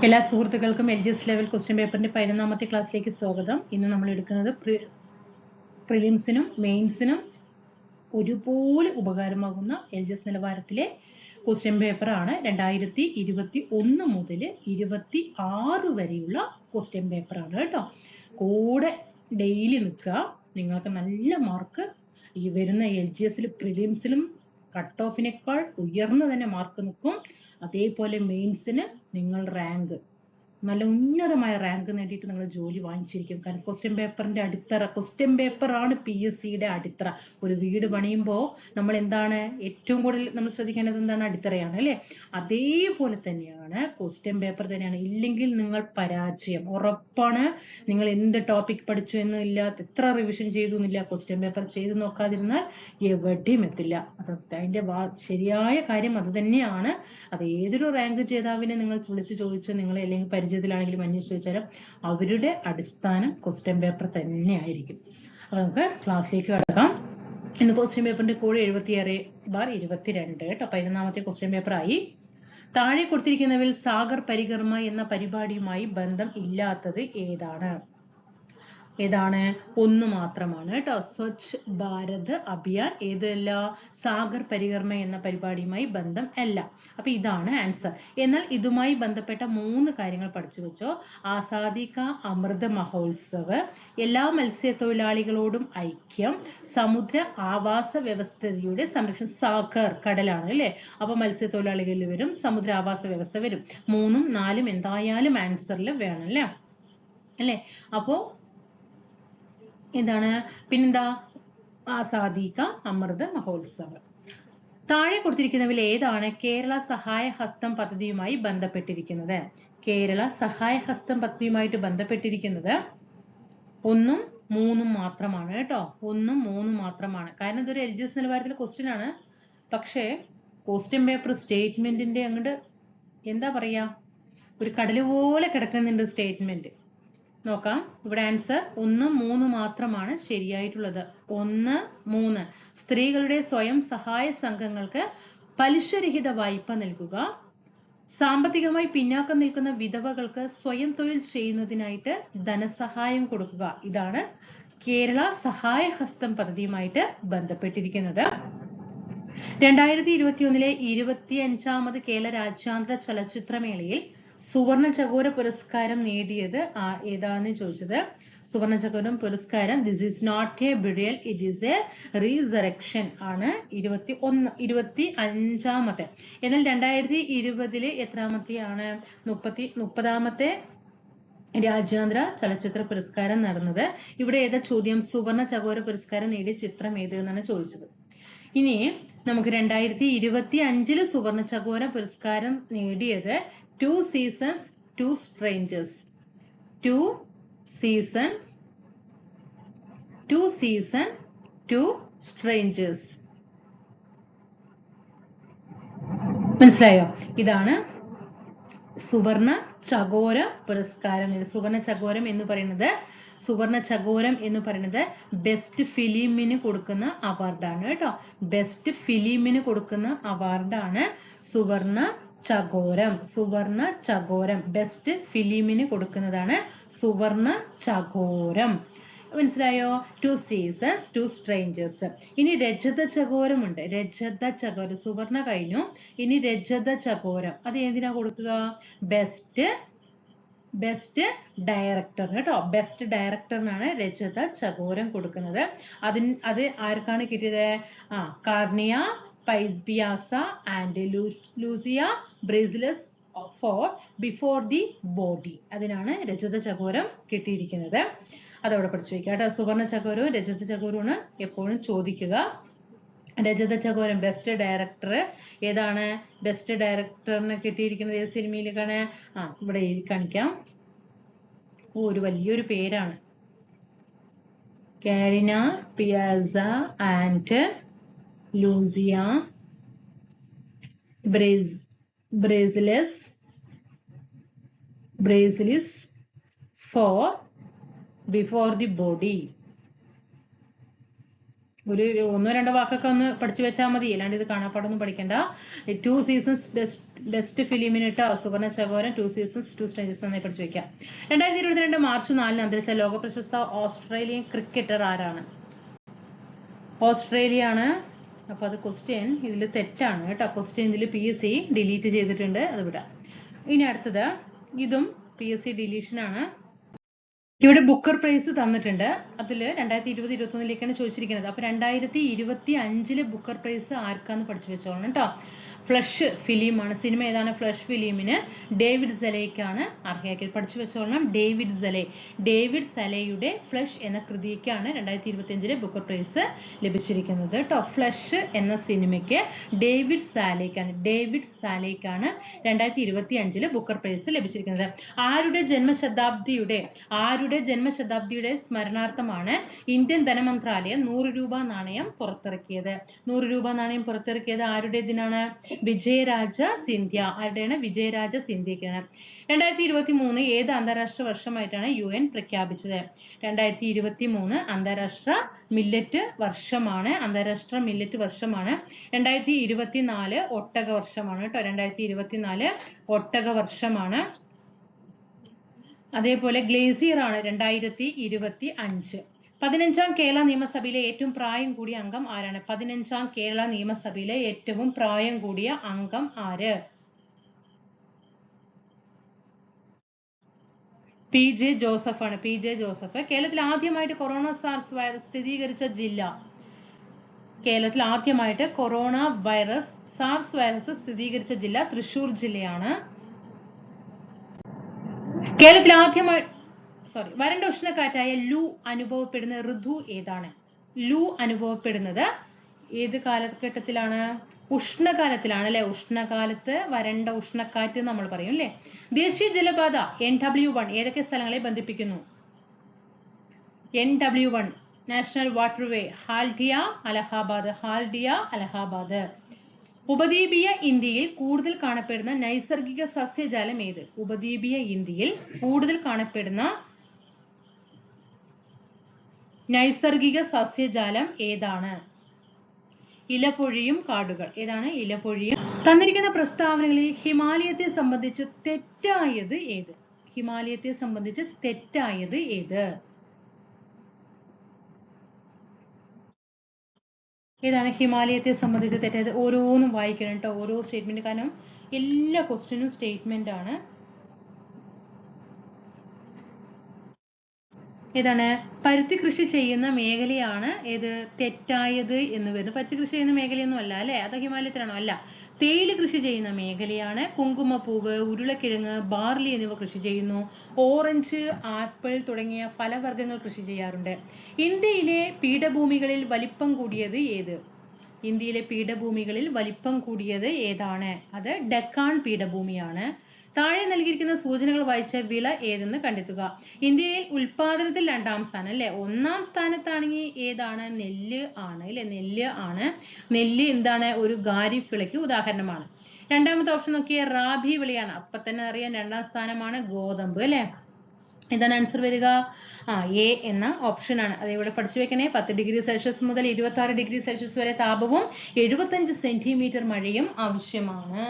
എല്ലാ സുഹൃത്തുക്കൾക്കും LGS level question പേപ്പറിന്റെ 11ാമത്തെ ക്ലാസ്സിലേക്ക് സ്വാഗതം. ഇന്ന് നമ്മൾ എടുക്കുന്നത് പ്രിലിംസിനും മെയിൻസിനും ഒരുപോലെ ഉപകാരമാകുന്ന LGS നിലവാരത്തിലെ ക്വസ്റ്റ്യൻ പേപ്പർ ആണ്. 2021 മുതൽ 26 വരെയുള്ള ക്വസ്റ്റ്യൻ പേപ്പർ ആണ് കേട്ടോ. കൂടെ ഡെയിലി നിൽക്കുക. നിങ്ങൾക്ക് നല്ല മാർക്ക് ഈ വരുന്ന LGS പ്രിലിംസിലും കട്ട് ഓഫിനേക്കാൾ ഉയർന്ന തന്നെ മാർക്ക് നിൽക്കും. അതേപോലെ മെയിൻസിന് നിങ്ങൾ റാങ്ക് നല്ല ഉന്നതമായ റാങ്ക് നേടിയിട്ട് നിങ്ങൾ ജോലി വാങ്ങിച്ചിരിക്കും. കാരണം ക്വസ്റ്റ്യൻ പേപ്പറിന്റെ അടിത്തറ, ക്വസ്റ്റ്യൻ പേപ്പർ ആണ് PSCയുടെ അടിത്തറ. ഒരു വീട് പണിയുമ്പോൾ നമ്മൾ എന്താണ് ഏറ്റവും കൂടുതൽ നമ്മൾ ശ്രദ്ധിക്കേണ്ടത്? എന്താണ്? അടിത്തറയാണ് അല്ലേ? അതേപോലെ തന്നെയാണ് ക്വസ്റ്റ്യൻ പേപ്പർ തന്നെയാണ്. ഇല്ലെങ്കിൽ നിങ്ങൾ പരാജയം ഉറപ്പാണ്. നിങ്ങൾ എന്ത് ടോപ്പിക് പഠിച്ചു എന്നില്ല, എത്ര റിവിഷൻ ചെയ്തു എന്നില്ല, ക്വസ്റ്റ്യൻ പേപ്പർ ചെയ്ത് നോക്കാതിരുന്നാൽ എവിടെയും എത്തില്ല. അതിന്റെ ശരിയായ കാര്യം അത് തന്നെയാണ്. അത് ഏതൊരു റാങ്ക് ജേതാവിനെ നിങ്ങൾ വിളിച്ചു ചോദിച്ച്, നിങ്ങൾ അല്ലെങ്കിൽ പരിചയത്തിലാണെങ്കിലും അന്വേഷിച്ച് ചോദിച്ചാലും അവരുടെ അടിസ്ഥാനം ക്വസ്റ്റ്യൻ പേപ്പർ തന്നെയായിരിക്കും. അപ്പൊ നമുക്ക് ക്ലാസ്സിലേക്ക് കടക്കാം. ഇന്ന് ക്വസ്റ്റ്യൻ പേപ്പറിന്റെ കോഡ് 76/22 കേട്ടോ. 11ാമത്തെ ക്വസ്റ്റ്യൻ പേപ്പർ ആയി. താഴെ കൊടുത്തിരിക്കുന്നവയിൽ സാഗർ പരികർമ്മ എന്ന പരിപാടിയുമായി ബന്ധം ഇല്ലാത്തത് ഏതാണ്? ഏതാണ്? ഒന്ന് മാത്രമാണ് കേട്ടോ. സ്വച്ഛ് ഭാരത് അഭിയാൻ ഏതല്ല? സാഗർ പരികർമ്മ എന്ന പരിപാടിയുമായി ബന്ധം അല്ല. അപ്പൊ ഇതാണ് ആൻസർ. എന്നാൽ ഇതുമായി ബന്ധപ്പെട്ട 3 കാര്യങ്ങൾ പഠിച്ചു വെച്ചോ. ആസാദി കാ അമൃത് മഹോത്സവ്, എല്ലാ മത്സ്യത്തൊഴിലാളികളോടും ഐക്യം, സമുദ്ര ആവാസ വ്യവസ്ഥയുടെ സംരക്ഷണം. സാഗർ കടലാണ് അല്ലെ? അപ്പൊ മത്സ്യത്തൊഴിലാളികളിൽ വരും, സമുദ്ര ആവാസ വ്യവസ്ഥ വരും. 3ഉം 4ഉം എന്തായാലും ആൻസറിൽ വേണം അല്ലേ? അപ്പോ എന്താണ്? പിന്നെന്താ? ആസാദി കാ അമൃത് മഹോത്സവ്. താഴെ കൊടുത്തിരിക്കുന്നവയിൽ ഏതാണ് കേരള സഹായ ഹസ്തം പദ്ധതിയുമായി ബന്ധപ്പെട്ടിരിക്കുന്നത്? കേരള സഹായ ഹസ്തം പദ്ധതിയുമായിട്ട് ബന്ധപ്പെട്ടിരിക്കുന്നത് 1ഉം 3ഉം മാത്രമാണ് കേട്ടോ. 1ഉം 3ഉം മാത്രമാണ്. കാരണം ഇതൊരു LGS നിലവാരത്തിലെ ക്വസ്റ്റ്യൻ ആണ്. പക്ഷേ ക്വസ്റ്റ്യൻ പേപ്പർ സ്റ്റേറ്റ്മെന്റിന്റെ അങ്ങോട്ട് എന്താ പറയാ, ഒരു കടല് പോലെ കിടക്കുന്നുണ്ട് സ്റ്റേറ്റ്മെന്റ്. നോക്കാം. ഇവിടെ ആൻസർ 1ഉം 3ഉം മാത്രമാണ് ശരിയായിട്ടുള്ളത്. 1, 3. സ്ത്രീകളുടെ സ്വയം സഹായ സംഘങ്ങൾക്ക് പലിശരഹിത വായ്പ നൽകുക, സാമ്പത്തികമായി പിന്നാക്കം നിൽക്കുന്ന വിധവകൾക്ക് സ്വയം തൊഴിൽ ചെയ്യുന്നതിനായിട്ട് ധനസഹായം കൊടുക്കുക. ഇതാണ് കേരള സഹായ ഹസ്തം പദ്ധതിയുമായിട്ട് ബന്ധപ്പെട്ടിരിക്കുന്നത്. 2021 25ാമത് കേരള രാജ്യാന്തര ചലച്ചിത്രമേളയിൽ സുവർണ ചകോര പുരസ്കാരം നേടിയത് ഏതാണെന്ന് ചോദിച്ചത്. സുവർണ ചകോരം പുരസ്കാരം this is not a burial, it is a resurrection ആണ്. 25ാമത്തെ. എന്നാൽ 2020 എത്രാമത്തെയാണ്? 30ാമത്തെ രാജ്യാന്തര ചലച്ചിത്ര പുരസ്കാരം നടന്നത്. ഇവിടെ ഏതാ ചോദ്യം? സുവർണ ചകോര പുരസ്കാരം നേടിയ ചിത്രം ഏത് എന്നാണ് ചോദിച്ചത്. ഇനി നമുക്ക് 2025 സുവർണ ചകോര പുരസ്കാരം നേടിയത് 2 Seasons, 2 Strangers. 2 Seasons, 2 Strangers. മനസ്സിലായോ? ഇതാണ് സുവർണ ചകോര പുരസ്കാരം. സുവർണ ചകോരം എന്ന് പറയുന്നത് ബെസ്റ്റ് ഫിലിമിന് കൊടുക്കുന്ന അവാർഡാണ് കേട്ടോ. ബെസ്റ്റ് ഫിലിമിന് കൊടുക്കുന്ന അവാർഡാണ് സുവർണ ചകോരം. ബെസ്റ്റ് ഫിലിമിന് കൊടുക്കുന്നതാണ് സുവർണ ചകോരം. മനസ്സിലായോ? 2 Seasons, 2 Strangers. ഇനി രജത ചകോരമുണ്ട്. രജത ചകോരം സുവർണ കഴിഞ്ഞു. ഇനി രജത ചകോരം അത് എന്തിനാ കൊടുക്കുക? ബെസ്റ്റ് ഡയറക്ടർ കേട്ടോ. ബെസ്റ്റ് ഡയറക്ടറിനാണ് രജത ചകോരം കൊടുക്കുന്നത്. അത് ആർക്കാണ് കിട്ടിയത്? Carina Piazza and Lucia Bracelis for before the body. അതിനാണ് രജത ചകോരം കിട്ടിയിരിക്കുന്നത്. അതവിടെ പഠിച്ചു വയ്ക്കുക കേട്ടോ. സുവർണ ചകോരവും രജത ചകോരവുമാണ് എപ്പോഴും ചോദിക്കുക. രജത ചകോരം ബെസ്റ്റ് ഡയറക്ടർ ഏതാണ്? ബെസ്റ്റ് ഡയറക്ടറിന് കിട്ടിയിരിക്കുന്നത് ഏത് സിനിമയിലേക്കാണ്? ഇവിടെ എഴുതി കാണിക്കാം. ഒരു വലിയൊരു പേരാണ്. Carina Piazza and Lucia Bracelis for before the body. ഒരു ഒന്നോ രണ്ടോ വാക്കൊക്കെ ഒന്ന് പഠിച്ചു വെച്ചാൽ മതി, അല്ലാണ്ട് ഇത് കാണാപ്പാടൊന്നും പഠിക്കണ്ട. 2 സീസൺസ് ബെസ്റ്റ് ഫിലിമിനിട്ട് സുവർണ ചകോരം, 2 സീസൺസ് 2 സ്ട്രേഞ്ചേഴ്സ് നന്നായി പഠിച്ചു വെക്കാം. 2022 മാർച്ച് 4 അന്തരിച്ച ലോക പ്രശസ്ത ഓസ്ട്രേലിയൻ ക്രിക്കറ്റർ ആരാണ്? ഓസ്ട്രേലിയ ആണ്. അപ്പൊ അത് ക്വസ്റ്റ്യൻ ഇതിൽ തെറ്റാണ് കേട്ടോ. ക്വസ്റ്റ്യൻ ഇതിൽ PSC ഡിലീറ്റ് ചെയ്തിട്ടുണ്ട്, അത് വിടാം. ഇനി അടുത്തത്, ഇതും PSC ഡിലീഷൻ ആണ്. ഇവിടെ ബുക്കർ പ്രൈസ് തന്നിട്ടുണ്ട്. അതിൽ 2020-21 ചോദിച്ചിരിക്കുന്നത്. അപ്പൊ 2025 ബുക്കർ പ്രൈസ് ആർക്കാന്ന് പഠിച്ചു വെച്ചോളണം കേട്ടോ. ഫ്ലഷ് ഫിലിമാണ്. സിനിമ ഏതാണ്? ഫ്ലഷ് ഫിലിമിന് ഡേവിഡ് സലേക്കാണ് അർഹയാക്കിയത്. പഠിച്ചു വെച്ചോളണം. ഡേവിഡ് സലേയുടെ ഫ്ലഷ് എന്ന കൃതിക്കാണ് 2025 ബുക്കർ പ്രൈസ് ലഭിച്ചിരിക്കുന്നത് കേട്ടോ. ഫ്ലഷ് എന്ന സിനിമയ്ക്ക് ഡേവിഡ് സാലേക്കാണ് 2025 ബുക്കർ പ്രൈസ് ലഭിച്ചിരിക്കുന്നത്. ആരുടെ ജന്മശതാബ്ദിയുടെ സ്മരണാർത്ഥമാണ് ഇന്ത്യൻ ധനമന്ത്രാലയം 100 രൂപ നാണയം പുറത്തിറക്കിയത്? 100 രൂപ നാണയം പുറത്തിറക്കിയത് ആരുടെ ദിനാണ്? വിജയരാജ സിന്ധ്യ. ആരുടെയാണ്? വിജയരാജ സിന്ധ്യക്കാണ്. 2023 ഏത് അന്താരാഷ്ട്ര വർഷമായിട്ടാണ് UN പ്രഖ്യാപിച്ചത്? 2023 അന്താരാഷ്ട്ര മില്ലറ്റ് വർഷമാണ്. 2024 ഒട്ടക വർഷമാണ് കേട്ടോ. 2024 ഒട്ടക വർഷമാണ്. അതേപോലെ ഗ്ലേസിയർ ആണ് 2025. 15ാം കേരള നിയമസഭയിലെ ഏറ്റവും പ്രായം കൂടിയ അംഗം ആരാണ്? 15ാം കേരള നിയമസഭയിലെ ഏറ്റവും പ്രായം കൂടിയ അംഗം ആര്? PJ ജോസഫ് ആണ്. PJ Joseph. കേരളത്തിൽ ആദ്യമായിട്ട് കൊറോണ സാർസ് വൈറസ് സ്ഥിരീകരിച്ച ജില്ല? കേരളത്തിൽ ആദ്യമായിട്ട് കൊറോണ വൈറസ് സാർസ് വൈറസ് സ്ഥിരീകരിച്ച ജില്ല തൃശൂർ ജില്ലയാണ്. കേരളത്തിൽ ആദ്യമായി വരണ്ട ഉഷ്ണക്കാറ്റായ ലൂ അനുഭവപ്പെടുന്ന ഋതു ഏതാണ്? ലൂ അനുഭവപ്പെടുന്നത് ഏത് കാലഘട്ടത്തിലാണ്? ഉഷ്ണകാലത്തിലാണ് അല്ലെ. ഉഷ്ണകാലത്ത് വരണ്ട ഉഷ്ണക്കാറ്റ് നമ്മൾ പറയും അല്ലെ. ദേശീയ ജലപാത NW1 ഏതൊക്കെ സ്ഥലങ്ങളെ ബന്ധിപ്പിക്കുന്നു? NW1 national waterway Haldia Allahabad. ഉപദ്വീപീയ ഇന്ത്യയിൽ കൂടുതൽ കാണപ്പെടുന്ന നൈസർഗിക സസ്യജാലം ഏത്? ഉപദ്വീപീയ ഇന്ത്യയിൽ കൂടുതൽ കാണപ്പെടുന്ന നൈസർഗിക സസ്യജാലം ഏതാണ്? ഇലപൊഴിയും കാടുകൾ. ഏതാണ്? ഇലപൊഴിയും. തന്നിരിക്കുന്ന പ്രസ്താവനകളിൽ ഹിമാലയത്തെ സംബന്ധിച്ച് തെറ്റായത് ഏത്? ഹിമാലയത്തെ സംബന്ധിച്ച് തെറ്റായത് ഏത്? ഏതാണ് ഹിമാലയത്തെ സംബന്ധിച്ച് തെറ്റായത്? ഓരോന്നും വായിക്കണം കേട്ടോ, ഓരോ സ്റ്റേറ്റ്മെന്റ്. കാരണം എല്ലാ ക്വസ്റ്റ്യനും സ്റ്റേറ്റ്മെന്റ് ആണ്. ഏതാണ്? പരുത്തി കൃഷി ചെയ്യുന്ന മേഖലയാണ് ഏത്? തെറ്റായത് എന്ന് വരുന്നത്. പരുത്തി കൃഷി ചെയ്യുന്ന മേഖലയൊന്നും അല്ല അല്ലെ. അത് ഹിമാലയത്തിലാണോ? അല്ല. തേയില കൃഷി ചെയ്യുന്ന മേഖലയാണ്. കുങ്കുമപ്പൂവ്, ഉരുളക്കിഴങ്ങ്, ബാർലി എന്നിവ കൃഷി ചെയ്യുന്നു. ഓറഞ്ച്, ആപ്പിൾ തുടങ്ങിയ ഫലവർഗ്ഗങ്ങൾ കൃഷി ചെയ്യാറുണ്ട്. ഇന്ത്യയിലെ പീഠഭൂമികളിൽ വലിപ്പം കൂടിയത് ഏത്? ഇന്ത്യയിലെ പീഠഭൂമികളിൽ വലിപ്പം കൂടിയത് ഏതാണ്? അത് ഡെക്കാൻ പീഠഭൂമിയാണ്. താഴെ നൽകിയിരിക്കുന്ന സൂചനകൾ വായിച്ച വിള ഏതെന്ന് കണ്ടെത്തുക. ഇന്ത്യയിൽ ഉൽപാദനത്തിൽ 2ാം സ്ഥാനം അല്ലെ. 1ാം സ്ഥാനത്താണെങ്കിൽ ഏതാണ്? നെല്ല് ആണ് അല്ലെ. നെല്ല് എന്താണ്? ഒരു ഖാരിഫ് വിളയ്ക്ക് ഉദാഹരണമാണ്. 2ാമത്തെ ഓപ്ഷൻ നോക്കിയേ, റാബി വിളയാണ്. അപ്പൊ തന്നെ അറിയാം 2ാം സ്ഥാനമാണ് ഗോതമ്പ് അല്ലെ. ഇതാണ് ആൻസർ വരിക. A എന്ന ഓപ്ഷൻ ആണ്. അത് ഇവിടെ പഠിച്ചു വെക്കണേ. 10 ഡിഗ്രി സെൽഷ്യസ് മുതൽ 26 ഡിഗ്രി സെൽഷ്യസ് വരെ താപവും 75 സെന്റിമീറ്റർ മഴയും ആവശ്യമാണ്.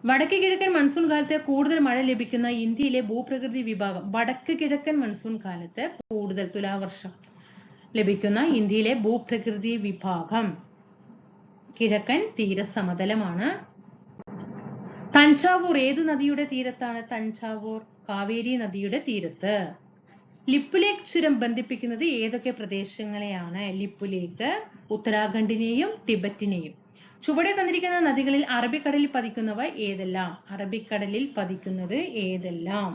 വടക്ക് കിഴക്കൻ മൺസൂൺ കാലത്ത് കൂടുതൽ മഴ ലഭിക്കുന്ന ഇന്ത്യയിലെ ഭൂപ്രകൃതി വിഭാഗം? വടക്ക് കിഴക്കൻ മൺസൂൺ കാലത്ത് കൂടുതൽ തുലാവർഷം ലഭിക്കുന്ന ഇന്ത്യയിലെ ഭൂപ്രകൃതി വിഭാഗം കിഴക്കൻ തീരസമതലമാണ്. തഞ്ചാവൂർ ഏതു നദിയുടെ തീരത്താണ്? തഞ്ചാവൂർ കാവേരി നദിയുടെ തീരത്ത്. ലിപ്പു ലേക്ക് ചുരം ബന്ധിപ്പിക്കുന്നത് ഏതൊക്കെ പ്രദേശങ്ങളെയാണ്? ലിപ്പു ലേക്ക് ഉത്തരാഖണ്ഡിനെയും ടിബറ്റിനെയും. ചുവടെ തന്നിരിക്കുന്ന നദികളിൽ അറബിക്കടലിൽ പതിക്കുന്നവ ഏതെല്ലാം? അറബിക്കടലിൽ പതിക്കുന്നത് ഏതെല്ലാം?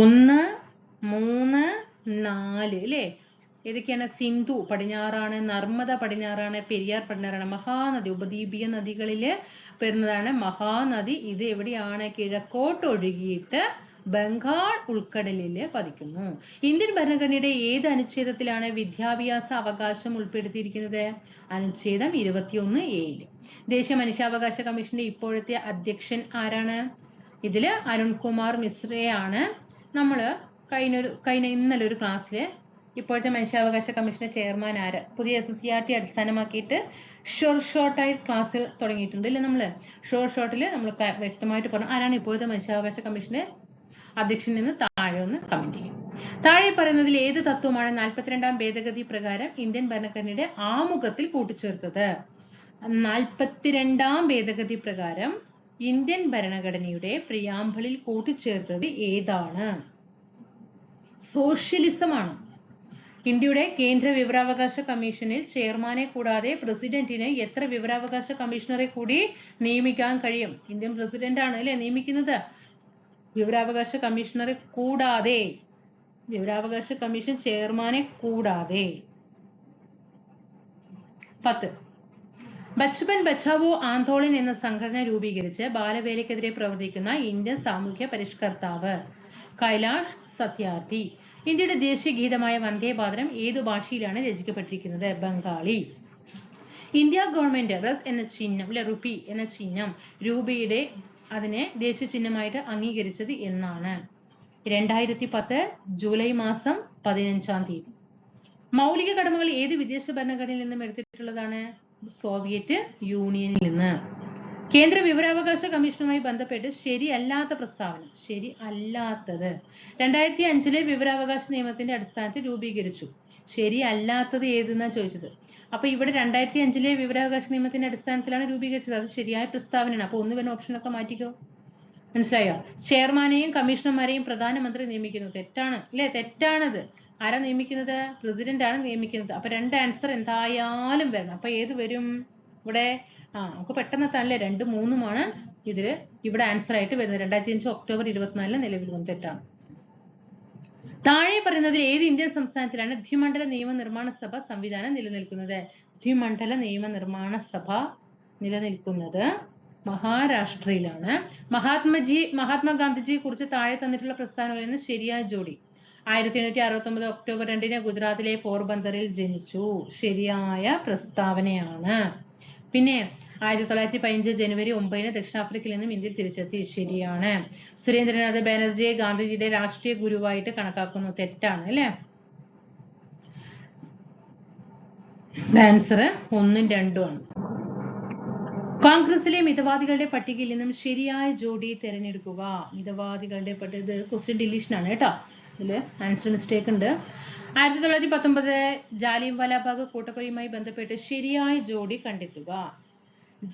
1, 3, 4 അല്ലേ. ഏതൊക്കെയാണ്? സിന്ധു പടിഞ്ഞാറാണ്, നർമ്മദ പടിഞ്ഞാറാണ്, പെരിയാർ പടിഞ്ഞാറാണ്. മഹാനദി ഉപദ്വീപീയ നദികളില് വരുന്നതാണ് മഹാനദി. ഇത് എവിടെയാണ്? കിഴക്കോട്ട് ഒഴുകിയിട്ട് ബംഗാൾ ഉൾക്കടലില് പതിക്കുന്നു. ഇന്ത്യൻ ഭരണഘടനയുടെ ഏത് അനുച്ഛേദത്തിലാണ് വിദ്യാഭ്യാസ അവകാശം ഉൾപ്പെടുത്തിയിരിക്കുന്നത്? അനുച്ഛേദം 21A. ദേശീയ മനുഷ്യാവകാശ കമ്മീഷന്റെ ഇപ്പോഴത്തെ അധ്യക്ഷൻ ആരാണ്? ഇതില് അരുൺകുമാർ മിശ്രയാണ്. നമ്മള് ഇന്നലെ ഒരു ക്ലാസ്സില് ഇപ്പോഴത്തെ മനുഷ്യാവകാശ കമ്മീഷന്റെ ചെയർമാൻ ആര്? പുതിയ SSCRT അടിസ്ഥാനമാക്കിയിട്ട് ഷോർട്ടായി ക്ലാസ് തുടങ്ങിയിട്ടുണ്ട് അല്ലേ നമ്മള്. ഷോർട്ടിൽ നമ്മൾ വ്യക്തമായിട്ട് പറഞ്ഞു ആരാണ് ഇപ്പോഴത്തെ മനുഷ്യാവകാശ കമ്മീഷന്റെ അധ്യക്ഷൻ എന്ന് താഴെ ഒന്ന് കമന്റ് ചെയ്യും. താഴെ പറയുന്നതിൽ ഏത് തത്വമാണ് 42ാം ഭേദഗതി പ്രകാരം ഇന്ത്യൻ ഭരണഘടനയുടെ ആമുഖത്തിൽ കൂട്ടിച്ചേർത്തത്? 42ാം ഭേദഗതി പ്രകാരം ഇന്ത്യൻ ഭരണഘടനയുടെ പ്രിയാമ്പിളിൽ കൂട്ടിച്ചേർത്തത് ഏതാണ്? സോഷ്യലിസമാണ്. ഇന്ത്യയുടെ കേന്ദ്ര വിവരാവകാശ കമ്മീഷനിൽ ചെയർമാനെ കൂടാതെ പ്രസിഡന്റിന് എത്ര വിവരാവകാശ കമ്മീഷണറെ കൂടി നിയമിക്കാൻ കഴിയും? ഇന്ത്യൻ പ്രസിഡന്റ് ആണ് അല്ലെ നിയമിക്കുന്നത്. വിവരാവകാശ കമ്മീഷണറെ കൂടാതെ, വിവരാവകാശ കമ്മീഷൻ ചെയർമാനെ കൂടാതെ. 10. ബച്പൻ ബച്ചാവോ ആന്തോളൻ എന്ന സംഘടന രൂപീകരിച്ച് ബാലവേലയ്ക്കെതിരെ പ്രവർത്തിക്കുന്ന ഇന്ത്യൻ സാമൂഹ്യ പരിഷ്കർത്താവ് കൈലാഷ് സത്യാർത്ഥി. ഇന്ത്യയുടെ ദേശീയ ഗീതമായ വന്ദേമാതരം ഏതു ഭാഷയിലാണ് രചിക്കപ്പെട്ടിരിക്കുന്നത്? ബംഗാളി. ഇന്ത്യ ഗവൺമെന്റ് റസ് എന്ന ചിഹ്നം അല്ലെ റുപ്പി എന്ന ചിഹ്നം രൂപയുടെ അതിനെ ദേശീയ ചിഹ്നമായിട്ട് അംഗീകരിച്ചത് എന്നാണ്? 2010 ജൂലൈ മാസം 15-ാം തീയതി. മൗലിക കടമകൾ ഏത് വിദേശ ഭരണഘടനയിൽ നിന്നും എടുത്തിട്ടുള്ളതാണ്? സോവിയറ്റ് യൂണിയനിൽ നിന്ന്. കേന്ദ്ര വിവരാവകാശ കമ്മീഷനുമായി ബന്ധപ്പെട്ട് ശരിയല്ലാത്ത പ്രസ്താവന, ശരിയല്ലാത്തത് 2005 വിവരാവകാശ നിയമത്തിന്റെ അടിസ്ഥാനത്തിൽ രൂപീകരിച്ചു. ശരിയല്ലാത്തത് ഏതെന്നാ ചോദിച്ചത്. അപ്പൊ ഇവിടെ 2005 വിവരാവകാശ നിയമത്തിന്റെ അടിസ്ഥാനത്തിലാണ് രൂപീകരിച്ചത്. അത് ശരിയായ പ്രസ്താവനയാണ്. അപ്പൊ ഒന്ന് വരുന്ന ഓപ്ഷനൊക്കെ മാറ്റിക്കോ. മനസ്സിലായോ? ചെയർമാനെയും കമ്മീഷണർമാരെയും പ്രധാനമന്ത്രി നിയമിക്കുന്നു. തെറ്റാണ് അല്ലെ? തെറ്റാണത്. ആരാ നിയമിക്കുന്നത്? പ്രസിഡന്റ് ആണ് നിയമിക്കുന്നത്. അപ്പൊ 2 ആൻസർ എന്തായാലും വരണം. അപ്പൊ ഏത് വരും ഇവിടെ? നമുക്ക് പെട്ടെന്ന് എത്താനല്ലേ 2, 3 ഇതില് ഇവിടെ ആൻസർ ആയിട്ട് വരുന്നത്. 2005 ഒക്ടോബർ 24 നിലവിൽ വന്നു. തെറ്റാണ്. താഴെ പറയുന്നതിൽ ഏത് ഇന്ത്യൻ സംസ്ഥാനത്തിലാണ് ദ്വിമണ്ഡല നിയമനിർമ്മാണ സഭ സംവിധാനം നിലനിൽക്കുന്നത്? ദ്വിമണ്ഡല നിയമനിർമ്മാണ സഭ നിലനിൽക്കുന്നത് മഹാരാഷ്ട്രയിലാണ്. മഹാത്മാഗാന്ധിജിയെ കുറിച്ച് താഴെ തന്നിട്ടുള്ള പ്രസ്താവനകളിൽ നിന്ന് ശരിയായ ജോഡി. 1869 ഒക്ടോബർ 2 ഗുജറാത്തിലെ പോർബന്തറിൽ ജനിച്ചു. ശരിയായ പ്രസ്താവനയാണ്. പിന്നെ 1915 ജനുവരി 9 ദക്ഷിണാഫ്രിക്കയിൽ നിന്നും ഇന്ത്യയിൽ തിരിച്ചെത്തി. ശരിയാണ്. സുരേന്ദ്രനാഥ് ബാനർജിയെ ഗാന്ധിജിയുടെ രാഷ്ട്രീയ ഗുരുവായിട്ട് കണക്കാക്കുന്നു. തെറ്റാണ് അല്ലെ? ആൻസർ 1ഉം 2ഉം ആണ്. കോൺഗ്രസിലെ മിതവാദികളുടെ പട്ടികയിൽ നിന്നും ശരിയായ ജോഡി തിരഞ്ഞെടുക്കുക. മിതവാദികളുടെ പട്ടിക, ഇത് ക്വസ്റ്റ്യൻ ഡിലീഷൻ ആണ് കേട്ടോ. ഇതില് ആൻസർ മിസ്റ്റേക്ക് ഉണ്ട്. 1919 ജാലിയൻവാലാബാഗ് കൂട്ടക്കൊലയുമായി ബന്ധപ്പെട്ട് ശരിയായ ജോഡി കണ്ടെത്തുക.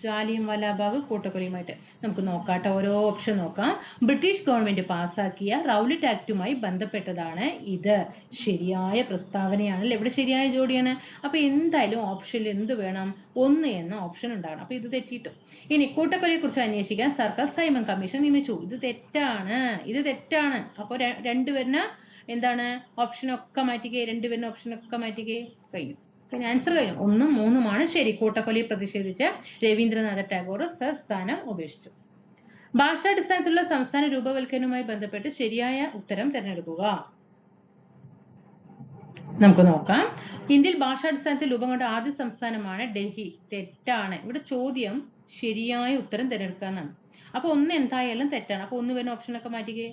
ജാലിയൻവാലാബാഗ് കൂട്ടക്കൊലയുമായിട്ട് നമുക്ക് നോക്കാം. ഓരോ ഓപ്ഷൻ നോക്കാം. ബ്രിട്ടീഷ് ഗവൺമെന്റ് പാസാക്കിയ റൗലറ്റ് ആക്ടുമായി ബന്ധപ്പെട്ടതാണ് ഇത്. ശരിയായ പ്രസ്താവനയാണ്. ഇവിടെ ശരിയായ ജോഡിയാണ്. അപ്പൊ എന്തായാലും ഓപ്ഷനിൽ എന്ത് വേണം? 1 എന്ന ഓപ്ഷൻ ഉണ്ടാകണം. അപ്പൊ ഇത് തെറ്റിയിട്ടു. ഇനി കൂട്ടക്കൊലയെ കുറിച്ച് അന്വേഷിക്കാൻ സർക്കാർ സൈമൺ കമ്മീഷൻ നിയമിച്ചു. ഇത് തെറ്റാണ്. ഇത് തെറ്റാണ്. അപ്പൊ 2 വരുന്ന എന്താണ് ഓപ്ഷനൊക്കെ മാറ്റിക്കേ. 2 വരുന്ന ഓപ്ഷനൊക്കെ മാറ്റിക്കേ. കഴിഞ്ഞു. പിന്നെ ആൻസർ കഴിഞ്ഞു. 1ഉം 3ഉമാണ് ശരി. കൂട്ടക്കൊലയിൽ പ്രതിഷേധിച്ച് രവീന്ദ്രനാഥ ടാഗോർ സ്ഥാനം ഉപേക്ഷിച്ചു. ഭാഷാടിസ്ഥാനത്തിലുള്ള സംസ്ഥാന രൂപവൽക്കരണവുമായി ബന്ധപ്പെട്ട് ശരിയായ ഉത്തരം തിരഞ്ഞെടുക്കുക. നമുക്ക് നോക്കാം. ഇന്ത്യയിൽ ഭാഷാടിസ്ഥാനത്തിൽ രൂപം കൊണ്ട ആദ്യ സംസ്ഥാനമാണ് ഡൽഹി. തെറ്റാണ്. ഇവിടെ ചോദ്യം ശരിയായ ഉത്തരം തിരഞ്ഞെടുക്കാന്നാണ്. അപ്പൊ 1 എന്തായാലും തെറ്റാണ്. അപ്പൊ 1 വരുന്ന ഓപ്ഷനൊക്കെ മാറ്റിക്കേ.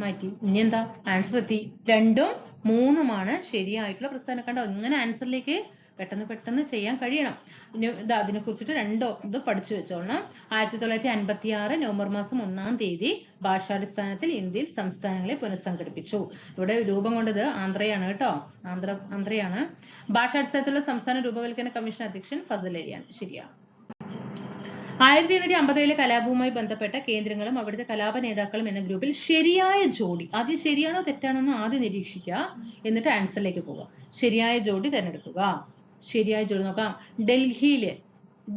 മാറ്റി. ഇനി എന്താ? ആൻസർ എത്തി. 2ഉം 3ഉമാണ് ശരിയായിട്ടുള്ള പ്രസ്താവന. കണ്ടോ? ഇങ്ങനെ ആൻസറിലേക്ക് പെട്ടെന്ന് ചെയ്യാൻ കഴിയണം. ഇനി അതിനെ കുറിച്ചിട്ട് 2 ഇത് പഠിച്ചു വെച്ചോളണം. 1956 നവംബർ മാസം 1-ാം തീയതി ഭാഷാടിസ്ഥാനത്തിൽ ഇന്ത്യയിൽ സംസ്ഥാനങ്ങളെ പുനഃസംഘടിപ്പിച്ചു. ഇവിടെ രൂപം കൊണ്ടത് ആന്ധ്രയാണ് കേട്ടോ. ആന്ധ്രയാണ്. ഭാഷാടിസ്ഥാനത്തിലുള്ള സംസ്ഥാന രൂപവൽക്കരണ കമ്മീഷൻ അധ്യക്ഷൻ ഫസൽ അലിയാണ്. ശരിയാണ്. 1850 കലാപവുമായി ബന്ധപ്പെട്ട കേന്ദ്രങ്ങളും അവിടുത്തെ കലാപ നേതാക്കളും എന്ന ഗ്രൂപ്പിൽ ശരിയായ ജോഡി. ആദ്യം ശരിയാണോ തെറ്റാണോ എന്ന് ആദ്യം നിരീക്ഷിക്കുക. എന്നിട്ട് ആൻസറിലേക്ക് പോവുക. ശരിയായ ജോഡി തിരഞ്ഞെടുക്കുക. ശരിയായ ജോഡി നോക്കാം.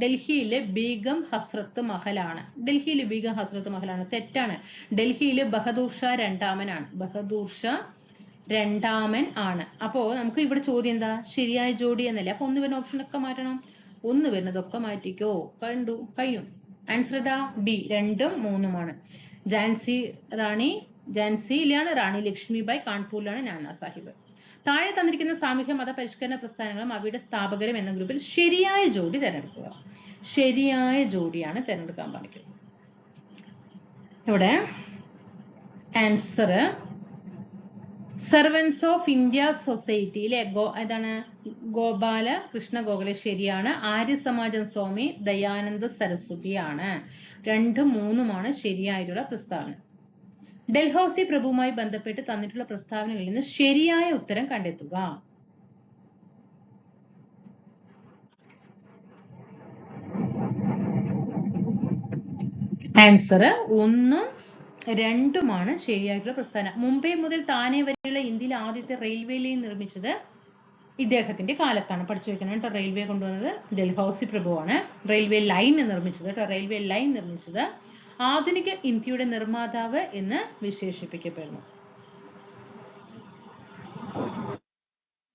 ഡൽഹിയിലെ ബീഗം ഹസ്രത്ത് മഹലാണ്. ഡൽഹിയിലെ ബീഗം ഹസ്രത്ത് മഹലാണ്. തെറ്റാണ്. ഡൽഹിയിലെ ബഹദൂർ ഷാ രണ്ടാമനാണ്. ബഹദൂർ ഷാ രണ്ടാമൻ ആണ്. അപ്പോ നമുക്ക് ഇവിടെ ചോദ്യം എന്താ? ശരിയായ ജോഡി എന്നല്ലേ. അപ്പൊ 1 വരുന്ന ഓപ്ഷനൊക്കെ മാറ്റണം. 1 വരുന്നതൊക്കെ മാറ്റിക്കോ. കഴിഞ്ഞു. ആൻസർ ഇതാ ബി. 2ഉം 3ഉമാണ്. ഝാൻസിയിലാണ് റാണി ലക്ഷ്മിബായി. കാൺപൂരിലാണ് നാനാ സാഹിബ്. താഴെ തന്നിരിക്കുന്ന സാമൂഹ്യ മത പരിഷ്കരണ പ്രസ്ഥാനങ്ങളും അവയുടെ സ്ഥാപകരും എന്ന ഗ്രൂപ്പിൽ ശരിയായ ജോഡി തിരഞ്ഞെടുക്കുക. ശരിയായ ജോഡിയാണ് തിരഞ്ഞെടുക്കാൻ പാടിക്കുന്നത്. ഇവിടെ ആൻസർ സെർവൻസ് ഓഫ് ഇന്ത്യ സൊസൈറ്റിയിലെ ഏതാണ് ഗോപാല കൃഷ്ണ ഗോഖലെ ശരിയാണ്. ആര്യ സമാജം സ്വാമി ദയാനന്ദ സരസ്വതിയാണ്. 2ഉം 3ഉമാണ് ശരിയായിട്ടുള്ള പ്രസ്താവന. ഡൽഹൌസി പ്രഭുവുമായി ബന്ധപ്പെട്ട് തന്നിട്ടുള്ള പ്രസ്താവനകളിൽ നിന്ന് ശരിയായ ഉത്തരം കണ്ടെത്തുക. ആൻസർ 1ഉം 2ഉമാണ് ശരിയായിട്ടുള്ള പ്രസ്താവന. മുംബൈ മുതൽ താനെ വരെയുള്ള ഇന്ത്യയിലെ ആദ്യത്തെ റെയിൽവേ ലൈൻ നിർമ്മിച്ചത് ഇദ്ദേഹത്തിന്റെ കാലത്താണ്. പഠിച്ചു വെക്കണം കേട്ടോ. റെയിൽവേ കൊണ്ടുവന്നത് ഡൽഹൌസി പ്രഭുവാണ്. റെയിൽവേ ലൈൻ നിർമ്മിച്ചത് കേട്ടോ. റെയിൽവേ ലൈൻ നിർമ്മിച്ചത്. ആധുനിക ഇന്ത്യയുടെ നിർമ്മാതാവ് എന്ന് വിശേഷിപ്പിക്കപ്പെടുന്നു.